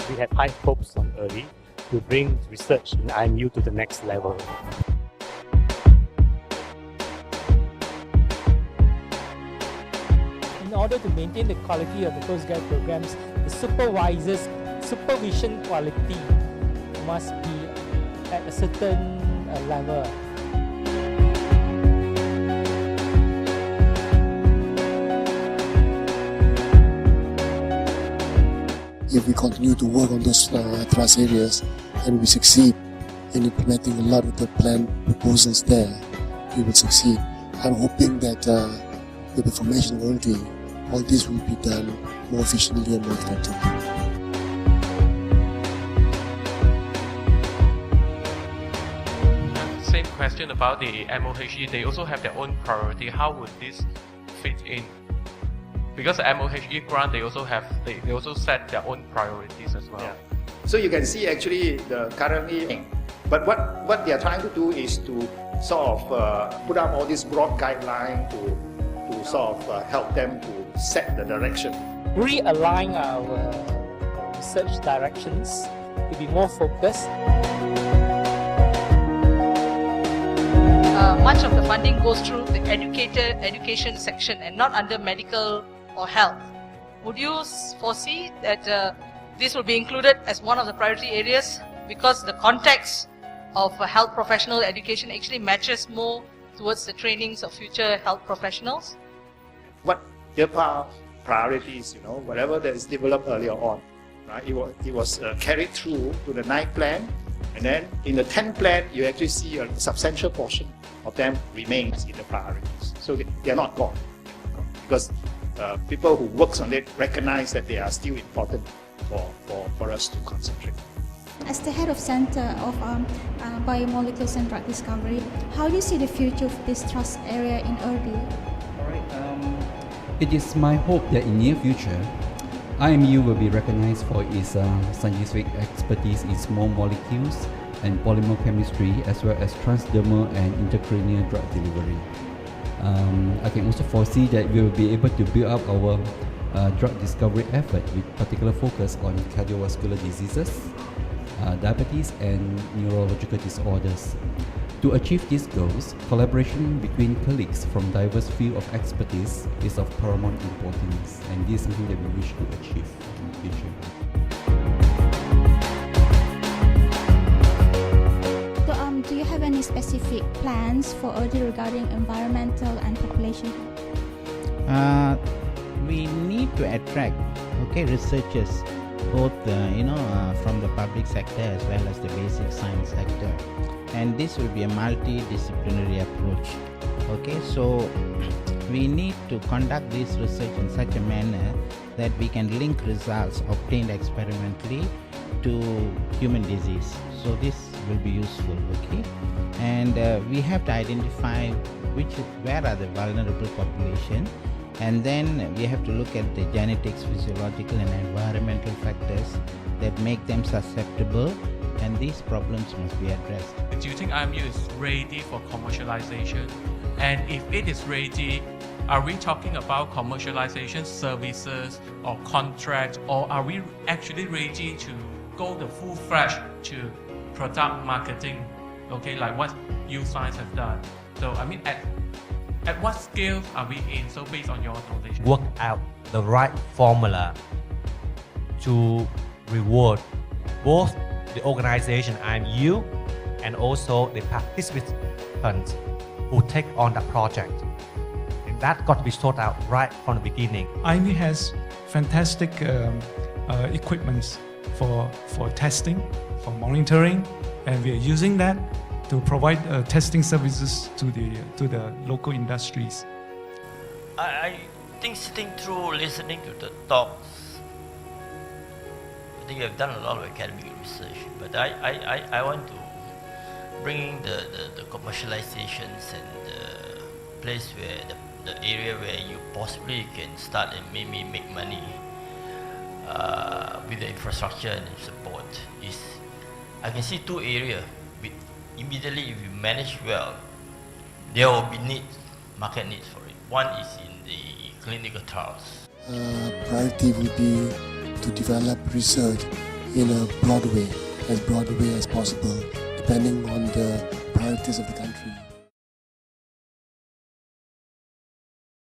we have high hopes on IRDI to bring research in IMU to the next level. In order to maintain the quality of the postgrad programs, the supervisor's supervision quality must be at a certain level. If we continue to work on those thrust areas and we succeed in implementing a lot of the planned proposals there, we will succeed. I'm hoping that with the formation of IRDI, all this will be done more efficiently and more effectively. Same question about the MOHE. They also have their own priority. How would this fit in? Because the MOHE grant, they also set their own priorities as well. Yeah. So you can see actually the currently, but what they are trying to do is to sort of put up all these broad guidelines to sort of help them to set the direction. Realign our research directions to be more focused. Much of the funding goes through the education section and not under medical or health. Would you foresee that this will be included as one of the priority areas, because the context of health professional education actually matches more towards the trainings of future health professionals? What their priorities, whatever that is developed earlier on, right? It was carried through to the 9th plan, and then in the 10th plan, you actually see a substantial portion of them remains in the priorities. So they are not gone, because people who works on it recognize that they are still important for us to concentrate. As the head of Center of Biomolecules and Drug Discovery, how do you see the future of this trust area in IRDI? It is my hope that in near future, IMU will be recognized for its scientific expertise in small molecules and polymer chemistry, as well as transdermal and intracranial drug delivery. I can also foresee that we will be able to build up our drug discovery effort with particular focus on cardiovascular diseases, diabetes and neurological disorders. To achieve these goals, collaboration between colleagues from diverse fields of expertise is of paramount importance, and this is something that we wish to achieve in the future. Do you have any specific plans for IRDI regarding environmental and population health? We need to attract researchers, both from the public sector as well as the basic science sector, and this will be a multidisciplinary approach. So we need to conduct this research in such a manner that we can link results obtained experimentally to human disease. So this will be useful, and we have to identify where are the vulnerable population, and then we have to look at the genetics, physiological and environmental factors that make them susceptible, and these problems must be addressed. Do you think IMU is ready for commercialization? And if it is ready, are we talking about commercialization services or contracts, or are we actually ready to go the full-fledged to product marketing, like what you science have done? So I mean, at what scale are we in? So based on your knowledge, work out the right formula to reward both the organization IMU and also the participants who take on that project. And that got to be sorted out right from the beginning. IMU has fantastic equipments for testing, for monitoring, and we are using that to provide testing services to the local industries. I think sitting through, listening to the talks, I think you have done a lot of academic research, but I want to bring in the commercializations and the place where the area where you possibly can start and maybe make money with the infrastructure and support. Is I can see two areas. Immediately, if you manage well, there will be market needs for it. One is in the clinical trials. Priority will be to develop research in a broad way as possible, depending on the priorities of the country.